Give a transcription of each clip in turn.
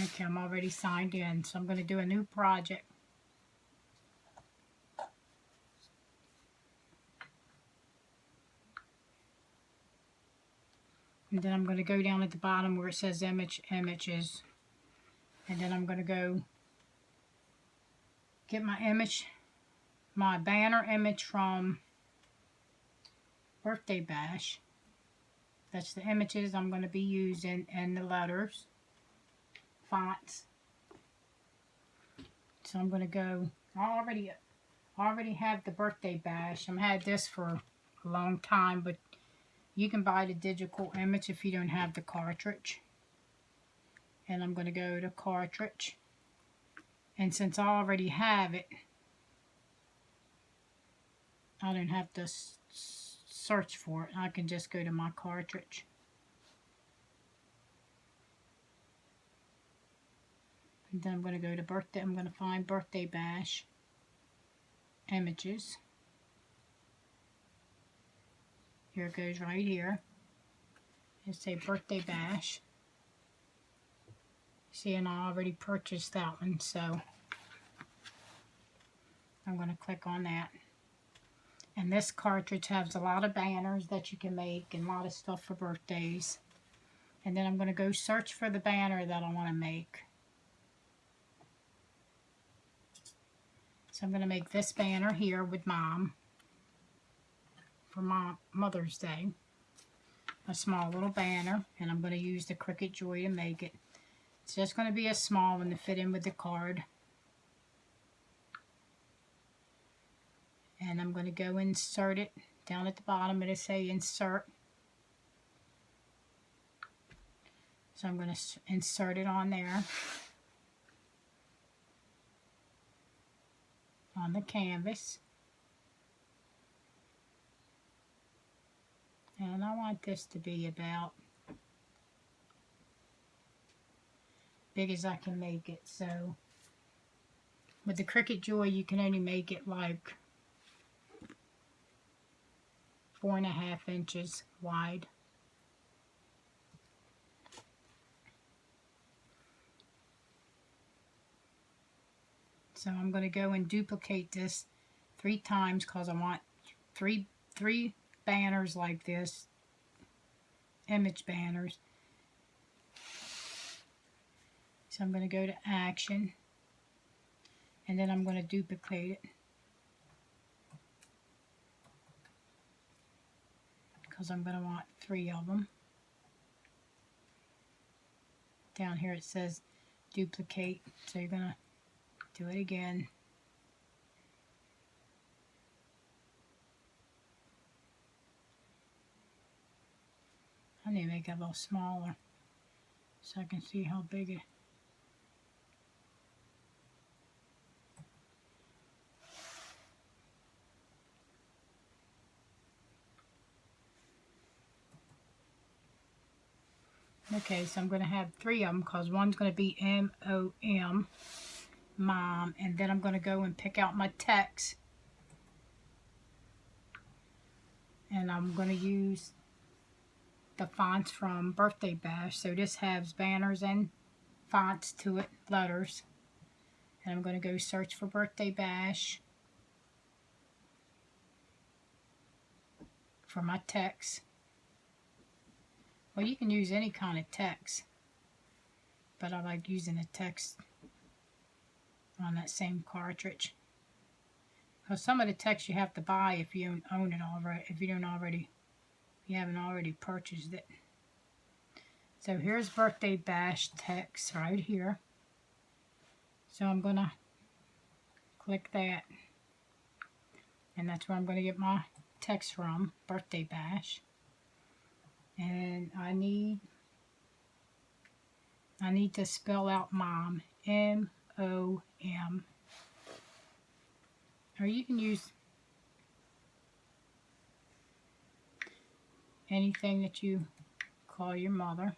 Okay, I'm already signed in, so I'm going to do a new project. And then I'm going to go down at the bottom where it says images. And then I'm going to go get my image, my banner image from Birthday Bash. That's the images I'm going to be using and the letters, fonts. So I'm going to go, I already have the Birthday Bash. I've had this for a long time, but you can buy the digital image if you don't have the cartridge. And I'm going to go to cartridge. And since I already have it, I don't have to search for it. I can just go to my cartridge. And then I'm going to go to birthday. I'm going to find Birthday Bash images. Here it goes right here. It say Birthday Bash. See, and I already purchased that one, so I'm going to click on that. And this cartridge has a lot of banners that you can make and a lot of stuff for birthdays. And then I'm going to go search for the banner that I want to make. So I'm going to make this banner here with Mom for Mother's Day. A small little banner, and I'm going to use the Cricut Joy to make it. It's just going to be a small one to fit in with the card. And I'm going to go insert it down at the bottom. It'll say insert. So I'm going to insert it on there. On the canvas. And I want this to be about big as I can make it. So with the Cricut Joy, you can only make it like 4.5 inches wide. So I'm going to go and duplicate this 3 times because I want three banners like this, image banners. So I'm going to go to Action, and then I'm going to duplicate it because I'm going to want 3 of them. Down here it says duplicate, so you're going to do it again. I need to make it a little smaller so I can see how big it. Okay, so I'm going to have 3 of them because one's going to be M-O-M, Mom, and then I'm going to go and pick out my text. And I'm going to use the fonts from Birthday Bash. So this has banners and fonts to it, letters. And I'm going to go search for Birthday Bash for my text. Well, you can use any kind of text, but I like using the text on that same cartridge. Because some of the text you have to buy if you own it already, if you haven't already purchased it. So here's Birthday Bash text right here. So I'm going to click that. And that's where I'm going to get my text from, Birthday Bash. And I need to spell out Mom, M-O-M. Or you can use anything that you call your mother.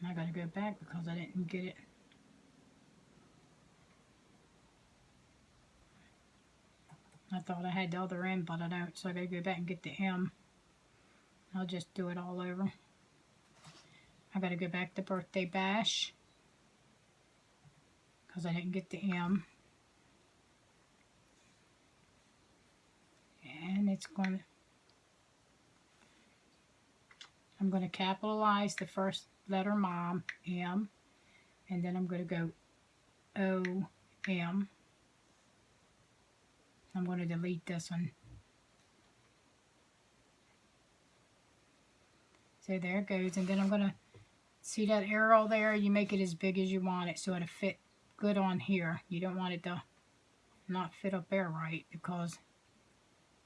I gotta go back because I didn't get it. I thought I had the other end, but I don't, so I gotta go back and get the M. I'll just do it all over. I gotta go back to Birthday Bash because I didn't get the M. And I'm gonna capitalize the first letter Mom, M, and then I'm gonna go O, M. I'm going to delete this one. So there it goes. And then I'm going to, see that arrow there? You make it as big as you want it so it'll fit good on here. You don't want it to not fit up there right, because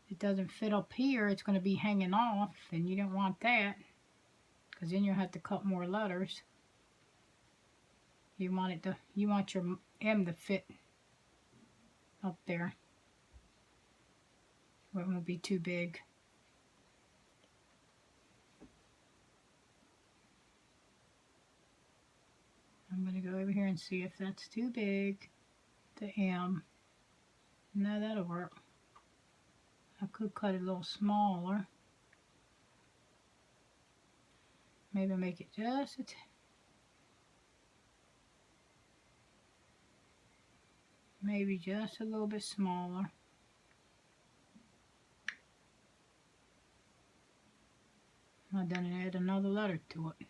if it doesn't fit up here, it's going to be hanging off, and you don't want that, because then you'll have to cut more letters. You want your M to fit up there. It won't be too big. I'm going to go over here and see if that's too big, the M. No, that'll work. I could cut it a little smaller. Maybe make it just maybe just a little bit smaller. I've done and add another letter to it.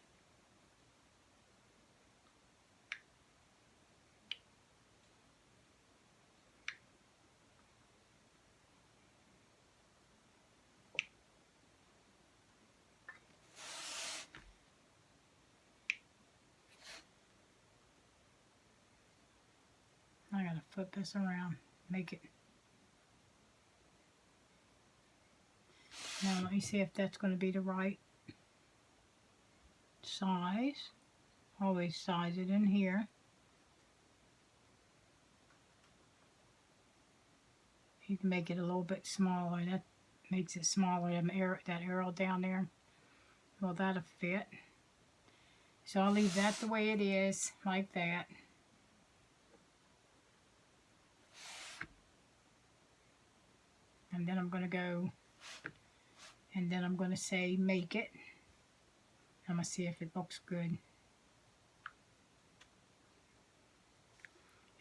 I gotta flip this around, make it. Now let me see if that's going to be the right size. Always size it in here. You can make it a little bit smaller. That makes it smaller. That arrow down there. Well, that'll fit. So I'll leave that the way it is, like that. And then I'm going to go, and then I'm going to say make it. I'm going to see if it looks good.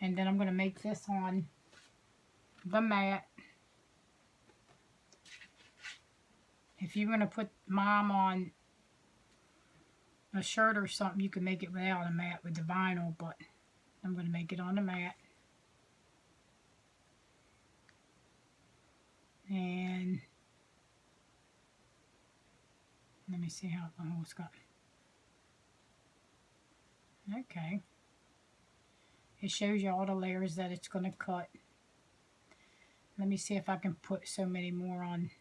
And then I'm going to make this on the mat. If you're going to put Mom on a shirt or something, you can make it without a mat with the vinyl, but I'm going to make it on the mat. And let me see how it's got. Okay. It shows you all the layers that it's going to cut. Let me see if I can put so many more on.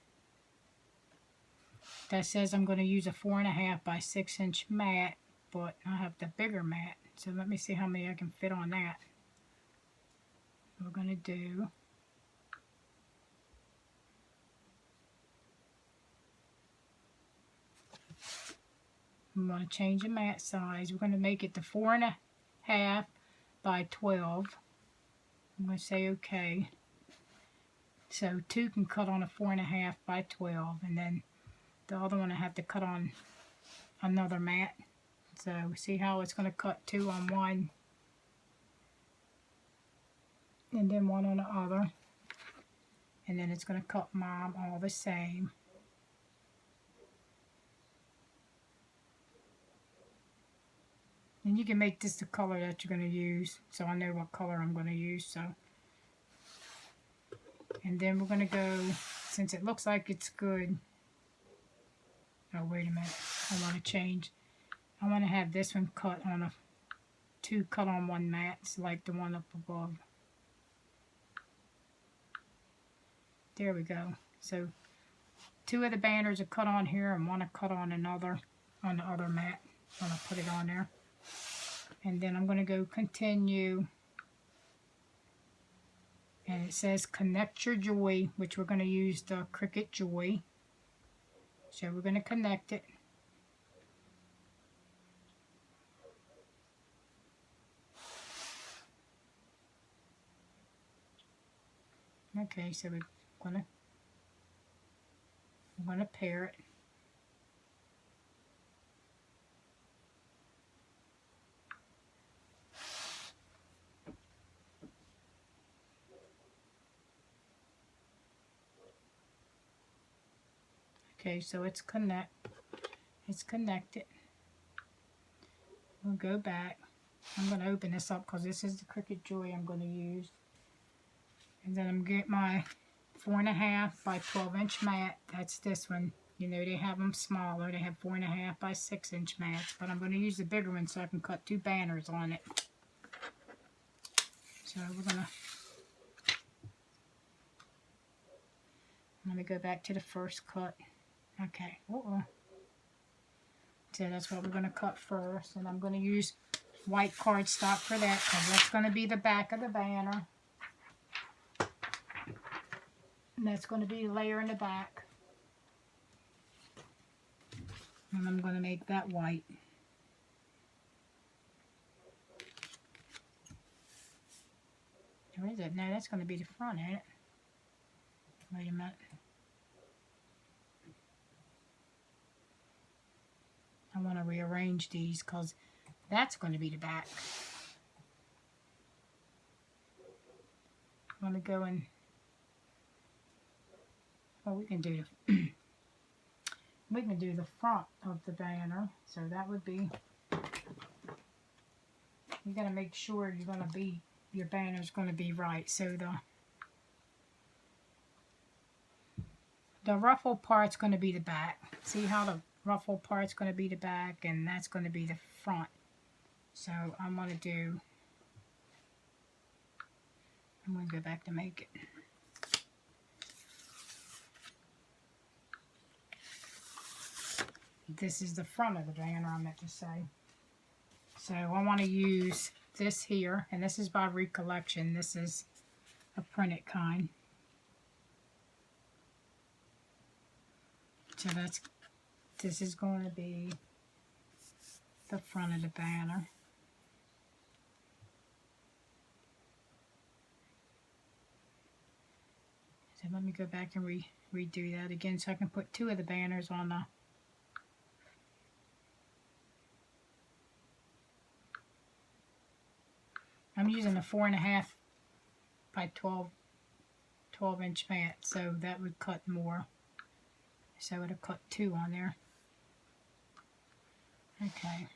That says I'm going to use a 4.5 by 6 inch mat, but I have the bigger mat. So let me see how many I can fit on that. We're going to do. I'm going to change the mat size. We're going to make it to 4.5 by 12. I'm going to say okay. So 2 can cut on a 4.5 by 12, and then the other one I have to cut on another mat. So see how it's going to cut 2 on one, and then 1 on the other, and then it's going to cut Mom all the same. And you can make this the color that you're going to use, so I know what color I'm going to use. So, and then we're going to go, since it looks like it's good. Oh, wait a minute. I want to change. I want to have this one cut on a 2 cut on one mat, so like the one up above. There we go. So 2 of the banners are cut on here, and 1 are cut on another, on the other mat. I'm going to put it on there. And then I'm going to go continue. And it says connect your Joy, which we're going to use the Cricut Joy. So we're going to connect it. Okay, so we I'm gonna pair it. Okay, so it's connected. We'll go back. I'm going to open this up because this is the Cricut Joy I'm going to use. And then I'm going to get my 4.5 by 12 inch mat. That's this one. You know, they have them smaller. They have 4.5 by 6 inch mats. But I'm going to use the bigger one so I can cut 2 banners on it. So I'm going to go back to the first cut. Okay. So that's what we're going to cut first. And I'm going to use white cardstock for that because that's going to be the back of the banner. And that's going to be the layer in the back. And I'm going to make that white. Where is it? No, that's going to be the front, ain't it? Wait a minute. I want to rearrange these because that's going to be the back. I'm going to go in. Well, we can do the front of the banner. So that would be. You got to make sure your banner's going to be right. So the ruffle part's going to be the back. See how the ruffle part's going to be the back and that's going to be the front. So I'm going to go back to make it. This is the front of the banner, I meant to say. So I want to use this here, and this is by Recollection. This is a printed kind. So this is going to be the front of the banner. So let me go back and redo that again so I can put 2 of the banners on the. I'm using a 4.5 by 12 inch mat, so that would cut more. So I would have cut 2 on there. Okay.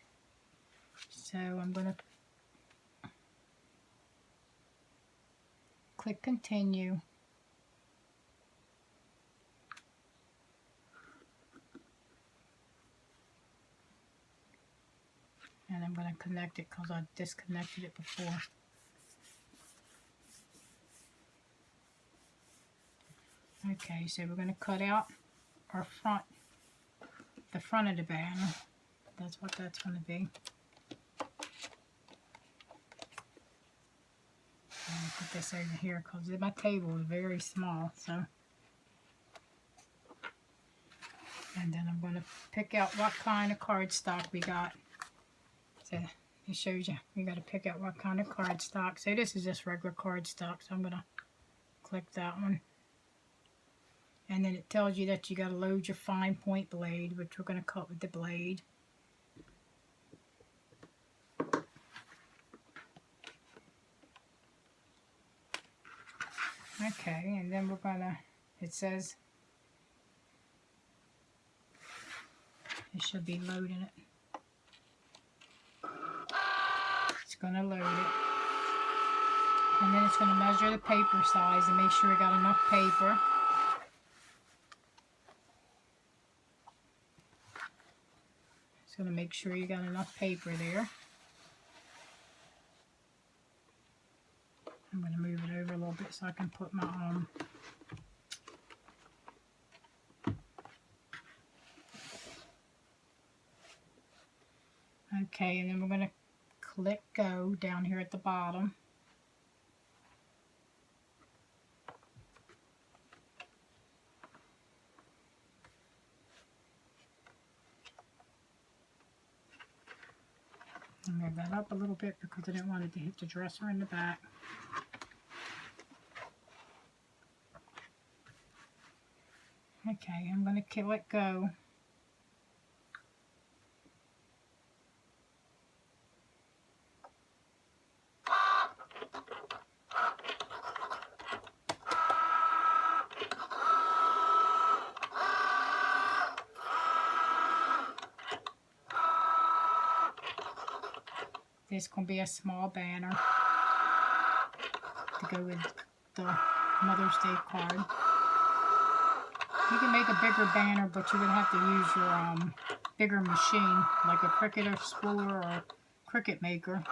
So I'm going to click continue. And I'm going to connect it because I disconnected it before. Okay, so we're going to cut out our the front of the banner. That's what that's going to be. I'm going to put this over here because my table is very small. So, and then I'm going to pick out what kind of cardstock we got. So it shows you got to pick out what kind of cardstock. So this is just regular cardstock. So I'm going to click that one. And then it tells you that you got to load your fine point blade, which we're going to cut with the blade. Okay, and then we're going to, it says, it should be loading it. It's going to load it. And then it's going to measure the paper size and make sure we got enough paper. It's going to make sure you got enough paper there. I'm going to move it over a little bit so I can put my Okay, and then we're going to click go down here at the bottom. I'll move that up a little bit because I didn't want it to hit the dresser in the back. Okay, I'm going to let go. There's going to be a small banner to go with the Mother's Day card. You can make a bigger banner, but you're going to have to use your bigger machine, like a Cricut or Spooler or Cricut Maker.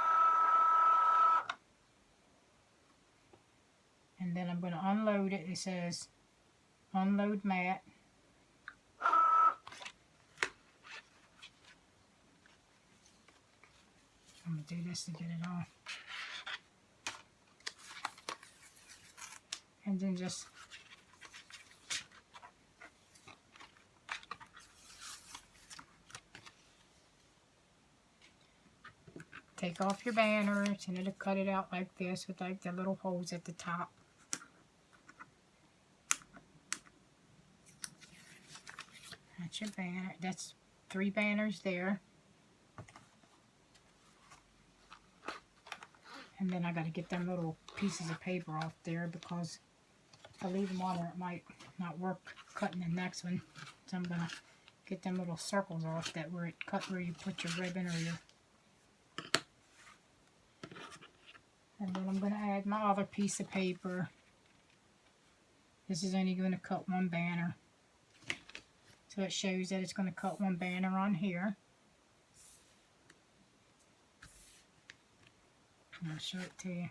And then I'm going to unload it. It says, unload mat. I'm going to do this to get it off. And then just take off your banners, and it'll cut it out like this with like the little holes at the top. That's your banner. That's 3 banners there. And then I got to get them little pieces of paper off there, because if I leave them on there, it might not work cutting the next one. So I'm going to get them little circles off that where it cut where you put your ribbon or your... And then I'm going to add my other piece of paper. This is only going to cut 1 banner. So it shows that it's going to cut 1 banner on here. I'll show it to you.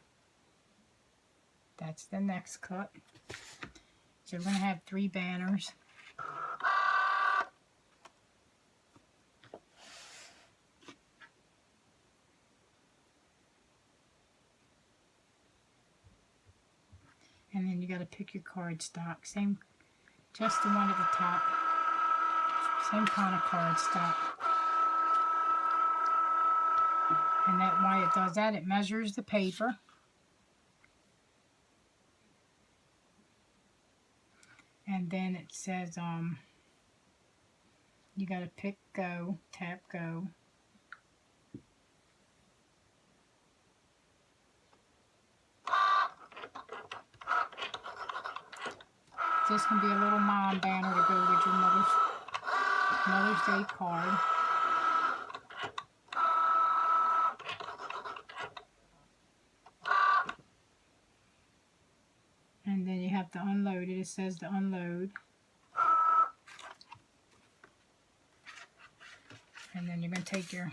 That's the next cut. So we're going to have 3 banners. And then you got to pick your cardstock. Same, just the one at the top. Same kind of cardstock. And that why it does that, it measures the paper. And then it says, you got to pick go, tap go. This can be a little mom banner to go with your Mother's Day card. And then you have to unload it. It says to unload. And then you're going to take your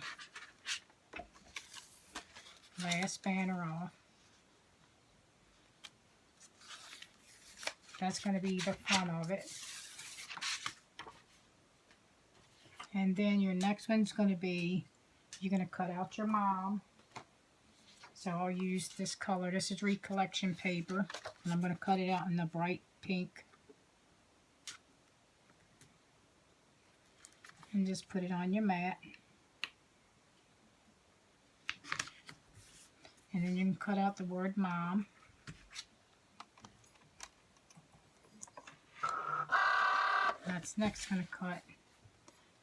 last banner off. That's going to be the front of it. And then your next one's going to be, you're going to cut out your mom. So I'll use this color. This is Recollection paper. And I'm going to cut it out in the bright pink. And just put it on your mat. And then you can cut out the word mom. That's next going to cut.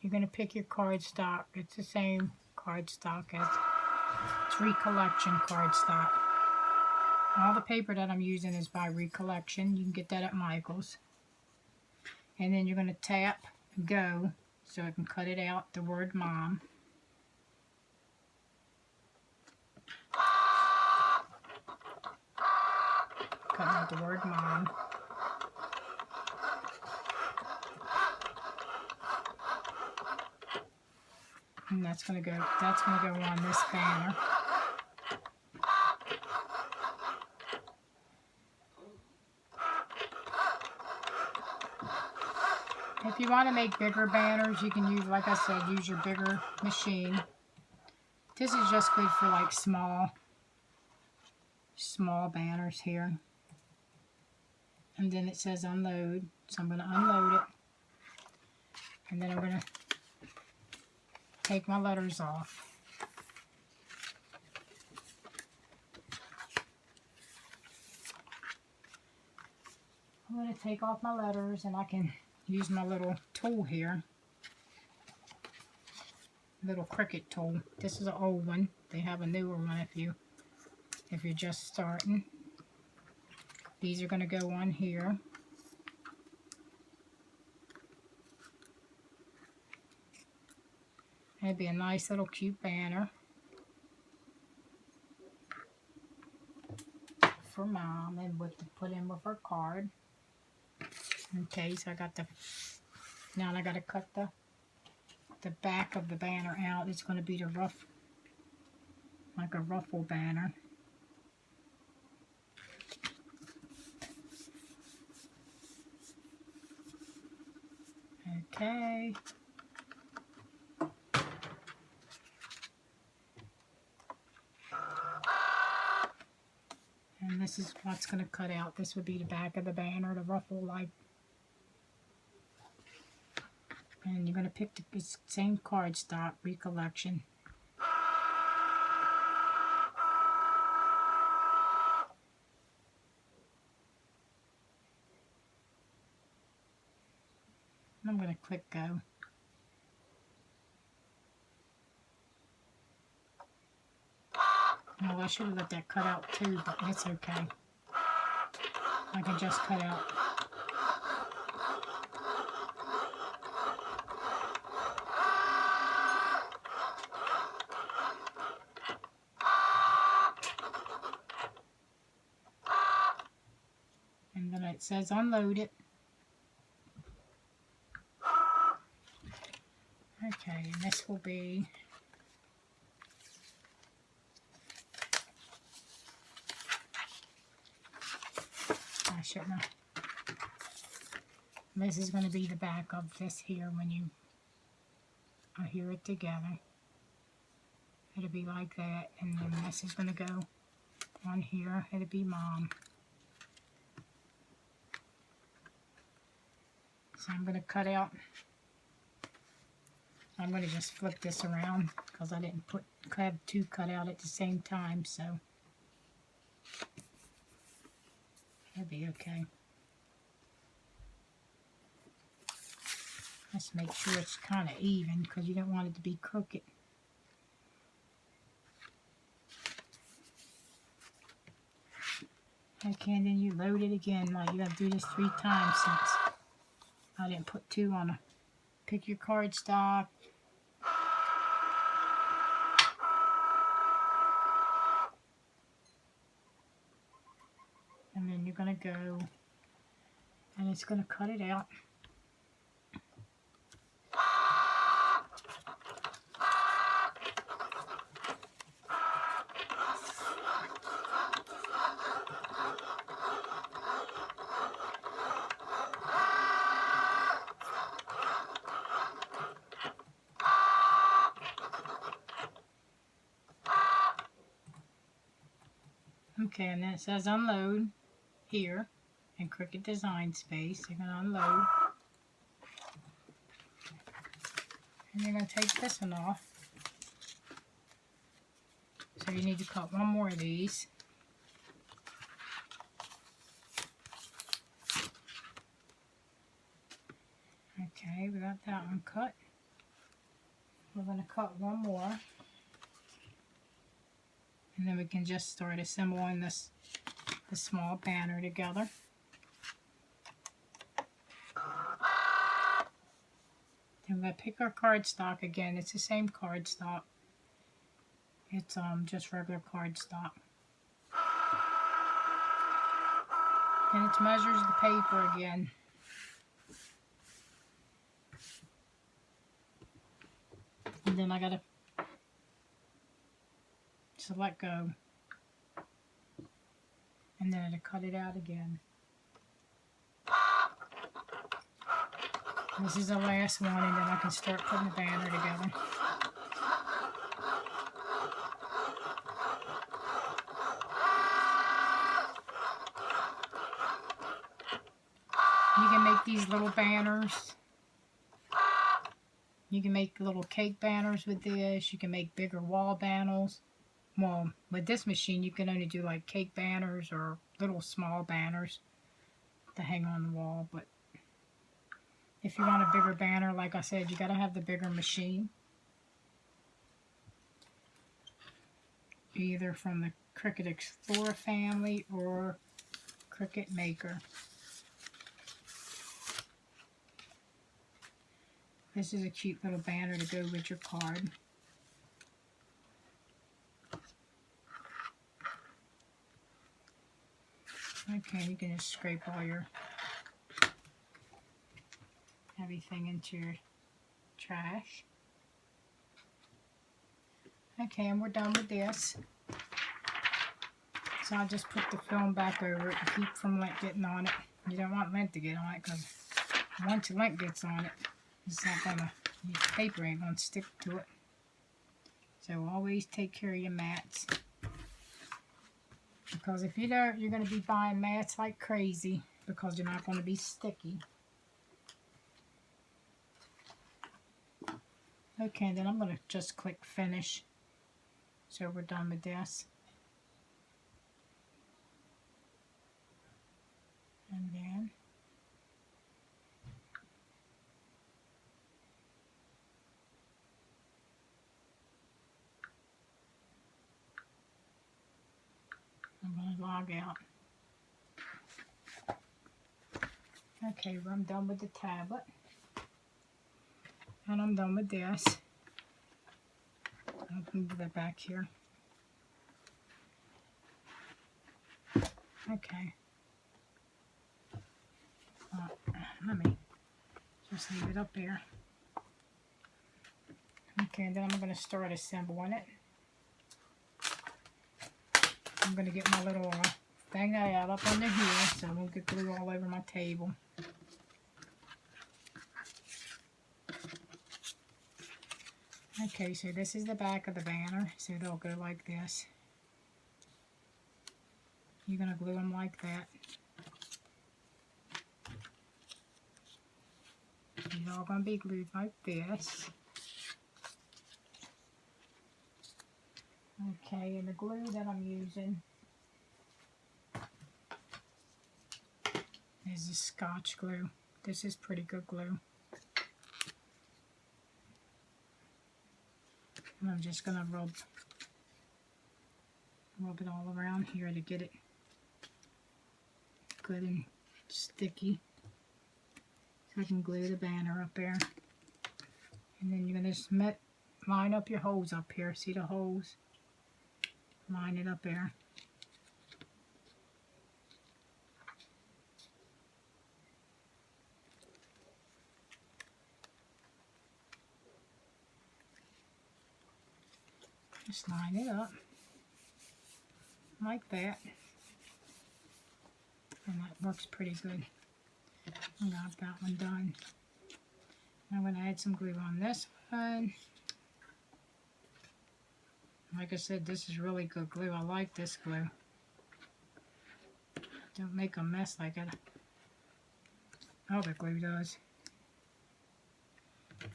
You're going to pick your cardstock. It's the same cardstock as it's Recollection cardstock. All the paper that I'm using is by Recollection. You can get that at Michael's. And then you're going to tap go so I can cut it out, the word mom. Cutting out the word mom. And that's going to go on this banner. If you want to make bigger banners, you can use, like I said, use your bigger machine. This is just good for like small banners here. And then it says unload, so I'm going to unload it. And then I'm going to take my letters off. I'm going to take off my letters, and I can use my little tool here. Little Cricut tool. This is an old one. They have a newer one if you're just starting. These are going to go on here. It'd be a nice little cute banner for Mom and what to put in with her card. Okay, so I got now I got to cut the back of the banner out. It's going to be like a ruffle banner. Okay. And this is what's going to cut out. This would be the back of the banner, the ruffle like. And you're going to pick the same cardstock, Recollection. I'm going to click go. Oh, I should have let that cut out too, but it's okay. I can just cut out. And then it says unload it. Okay, and this will be I shouldn't have. This is going to be the back of this here when you hear it together. It'll be like that, and then this is going to go on here. It'll be Mom. So I'm going to cut out. I'm going to just flip this around because I didn't have two cut out at the same time, so that'll be okay. Let's make sure it's kind of even because you don't want it to be crooked. Okay, and then you load it again. Like you got to do this 3 times since I didn't put 2 on. Pick your cardstock. And then you're going to go, and it's going to cut it out. Okay, and then it says unload here in Cricut Design Space. You're going to unload. And you're going to take this one off. So you need to cut one more of these. Okay, we got that one cut. We're going to cut one more. And then we can just start assembling the small banner together. Then we're going to pick our cardstock again. It's the same cardstock. It's just regular cardstock. And it measures the paper again. And then I got to select go, and then to cut it out again. This is the last one, and then I can start putting the banner together. You can make these little banners. You can make little cake banners with this. You can make bigger wall banners. Well, with this machine, you can only do like cake banners or little small banners to hang on the wall. But If you want a bigger banner, like I said, you got to have the bigger machine. Either from the Cricut Explorer family or Cricut Maker. This is a cute little banner to go with your card. Okay, you can just scrape all your everything into your trash. Okay, and we're done with this. So I'll just put the film back over it to keep from lint getting on it. You don't want lint to get on it because once the lint gets on it, it's not gonna, your paper ain't gonna stick to it. So always take care of your mats. Because if you don't, you're gonna be buying mats like crazy because you're not gonna be sticky. Okay, then I'm gonna just click finish. So we're done with this. And then I'm going to log out. Okay, well, I'm done with the tablet. And I'm done with this. I'll move that back here. Okay. Let me just leave it up there. Okay, and then I'm going to start assembling it. I'm going to get my little thing out up under here so I won't get glue all over my table. Okay, so this is the back of the banner, so they'll go like this. You're going to glue them like that. They're all going to be glued like this. Okay, and the glue that I'm using is the Scotch glue. This is pretty good glue. And I'm just going to rub it all around here to get it good and sticky. So I can glue the banner up there. And then you're going to just line up your holes up here. See the holes? Line it up there. Just line it up like that. And that works pretty good. I got that one done. I'm going to add some glue on this one. Like I said, this is really good glue. I like this glue. Don't make a mess like it other glue does.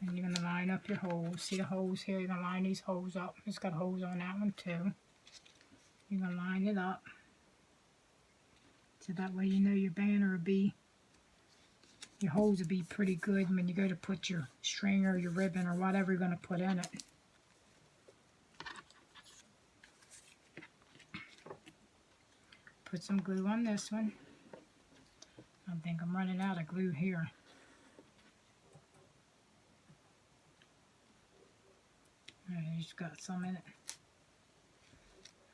And you're going to line up your holes. See the holes here? You're going to line these holes up. It's got holes on that one too. You're going to line it up. So that way you know your banner will be, your holes will be pretty good when you go to put your string or your ribbon or whatever you're going to put in it. Put some glue on this one. I think I'm running out of glue here. I just got some in it.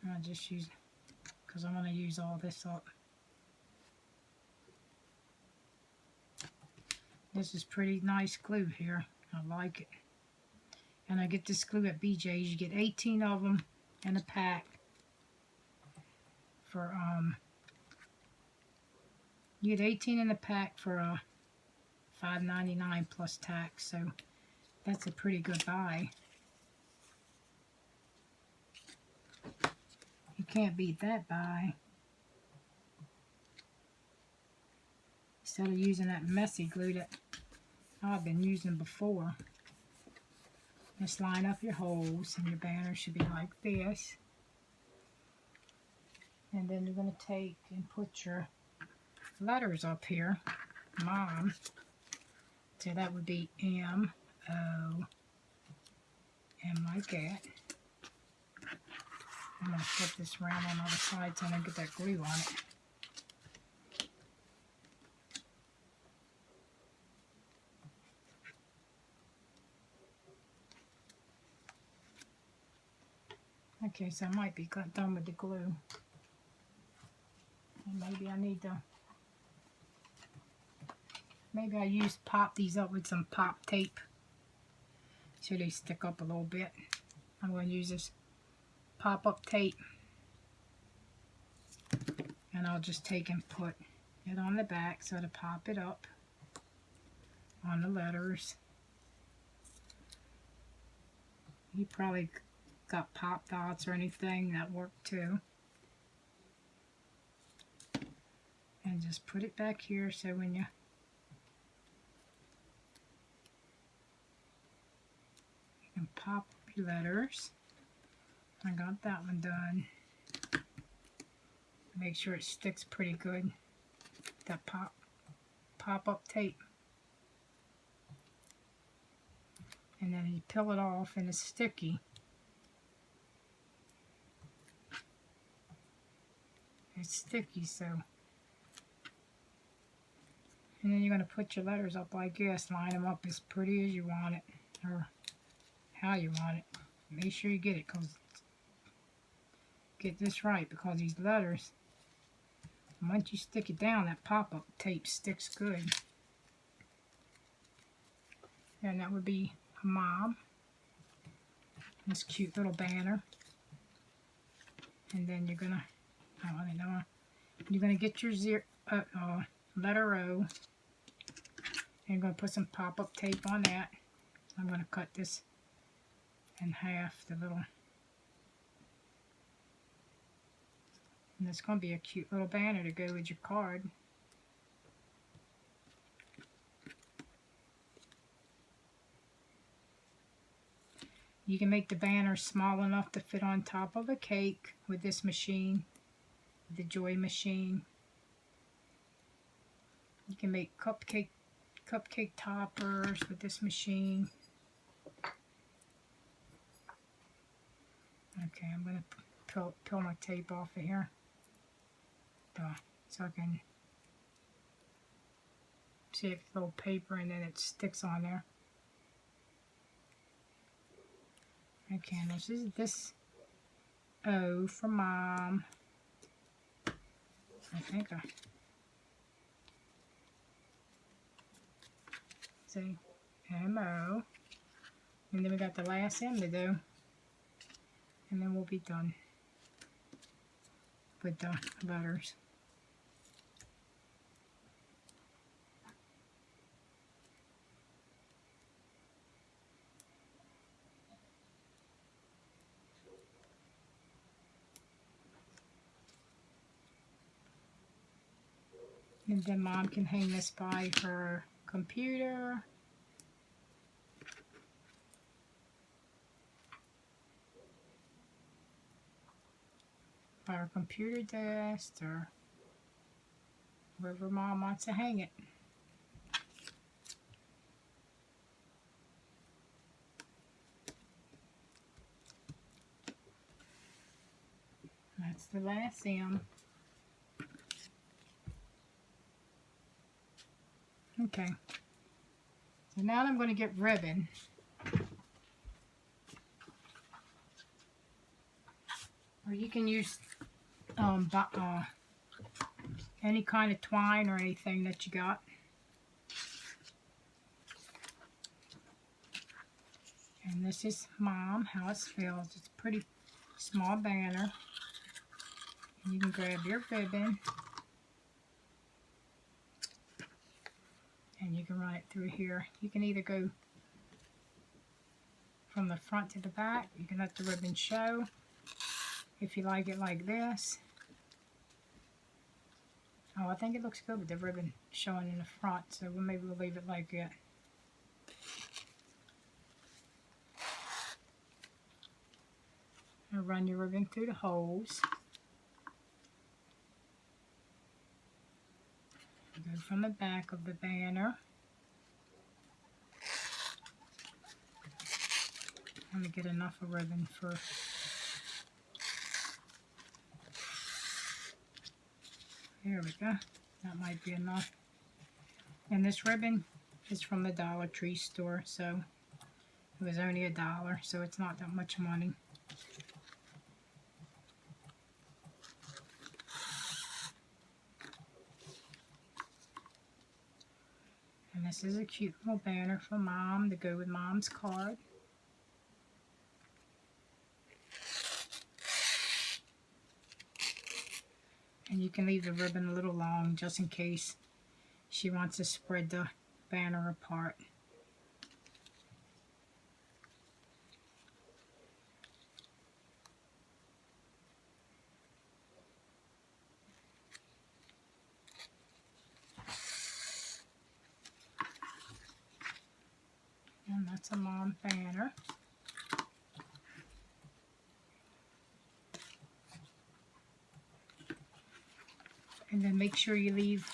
I'll just use, because I'm going to use all this up. This is pretty nice glue here. I like it. And I get this glue at BJ's. You get 18 of them in a pack for you get 18 in a pack for $5.99 plus tax. So that's a pretty good buy. You can't beat that buy. Instead of using that messy glue that I've been using before. Just line up your holes and your banner should be like this. And then you're going to take and put your letters up here. Mom. So that would be M-O, M like that. I'm going to flip this around on the other side so I don't get that glue on it. Okay, so I might be done with the glue. And maybe I need to, maybe I pop these up with some pop tape so they stick up a little bit. I'm going to use this pop-up tape, and I'll just take and put it on the back so to pop it up on the letters. You probably got pop dots or anything that work too. And just put it back here so when you can pop your letters. I got that one done. Make sure it sticks pretty good. That pop-up tape. And then you peel it off and it's sticky. It's sticky, so. And then you're going to put your letters up like this. Line them up as pretty as you want it. Or how you want it. Make sure you get it, get this right, because these letters, once you stick it down, that pop-up tape sticks good. And that would be a mom. This cute little banner. And then you're gonna, you're gonna get your letter O. And you're gonna put some pop-up tape on that. I'm gonna cut this in half, the little. And it's going to be a cute little banner to go with your card. You can make the banner small enough to fit on top of a cake with this machine, the Joy machine. You can make cupcake toppers with this machine. Okay, I'm going to peel my tape off of here. So I can see it's a little paper and then it sticks on there. Okay, and this is this O for mom. I think see M-O. And then we got the last M to do. And then we'll be done with the letters. And then mom can hang this by her computer. By her computer desk or wherever mom wants to hang it. That's the last M. Okay. So now I'm going to get ribbon. Or you can use any kind of twine or anything that you got. And this is mom, how it spells. It's a pretty small banner. And you can grab your ribbon. And you can run it through here. You can either go from the front to the back. You can let the ribbon show if you like it like this. Oh, I think it looks good with the ribbon showing in the front, so maybe we'll leave it like that. And run your ribbon through the holes. Go from the back of the banner. to get enough of ribbon for... There we go. That might be enough. And this ribbon is from the Dollar Tree store, so it was only $1, so it's not that much money. And this is a cute little banner for Mom to go with Mom's card. And you can leave the ribbon a little long just in case she wants to spread the banner apart. And that's a Mom banner. And then make sure you leave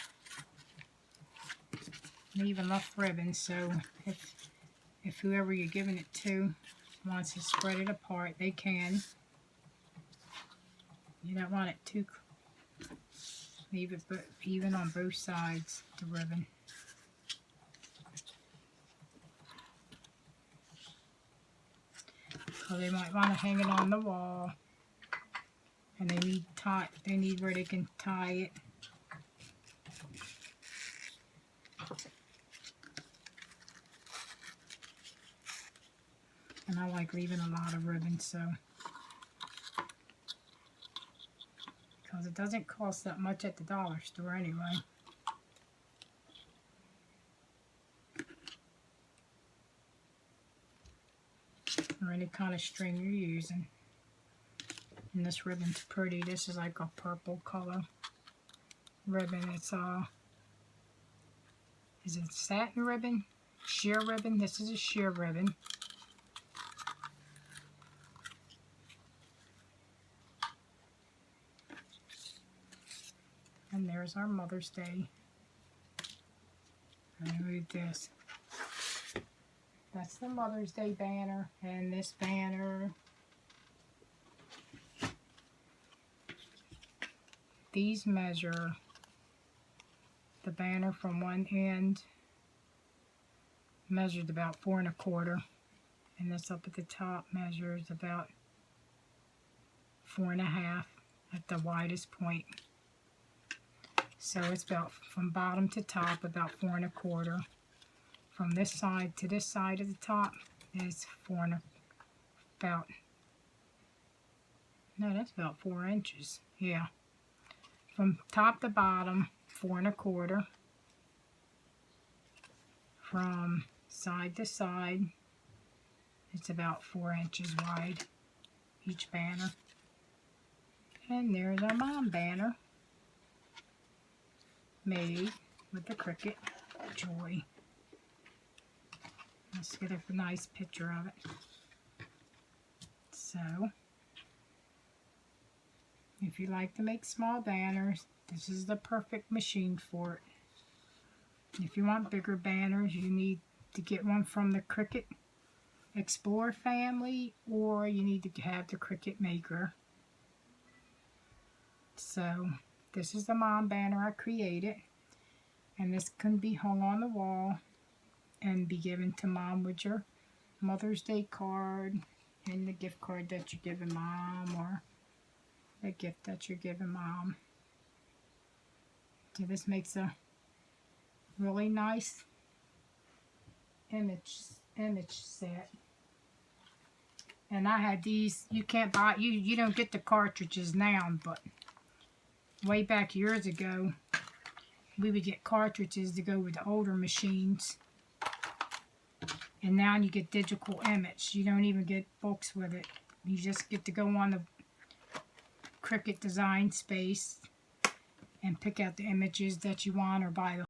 enough ribbon, so if whoever you're giving it to wants to spread it apart, they can. You don't want it too... Leave it even on both sides, the ribbon. So they might want to hang it on the wall, and they need where they can tie it. And I like leaving a lot of ribbon, so because it doesn't cost that much at the dollar store anyway. Or any kind of string you're using. And this ribbon's pretty. This is like a purple color ribbon. It's is it satin ribbon? Sheer ribbon? This is a sheer ribbon. And there's our Mother's Day. And read this. That's the Mother's Day banner. And this banner, these measure, the banner from one end measured about 4 1/4, and this up at the top measures about 4 1/2 at the widest point. So it's about from bottom to top about 4 1/4. From this side to this side of the top is about 4 inches. Yeah. From top to bottom, 4 1/4. From side to side, it's about 4 inches wide, each banner. And there's our Mom banner, made with the Cricut Joy. Let's get a nice picture of it. So, if you like to make small banners, this is the perfect machine for it. If you want bigger banners, you need to get one from the Cricut Explorer family, or you need to have the Cricut Maker. So, this is the Mom banner I created, and this can be hung on the wall and be given to Mom with your Mother's Day card and the gift card that you're giving Mom, or the gift that you're giving Mom. So this makes a really nice image set. And I had these. You can't buy, you don't get the cartridges now, but way back years ago, we would get cartridges to go with the older machines. And now you get digital image. You don't even get books with it. You just get to go on the Cricut Design Space and pick out the images that you want, or buy the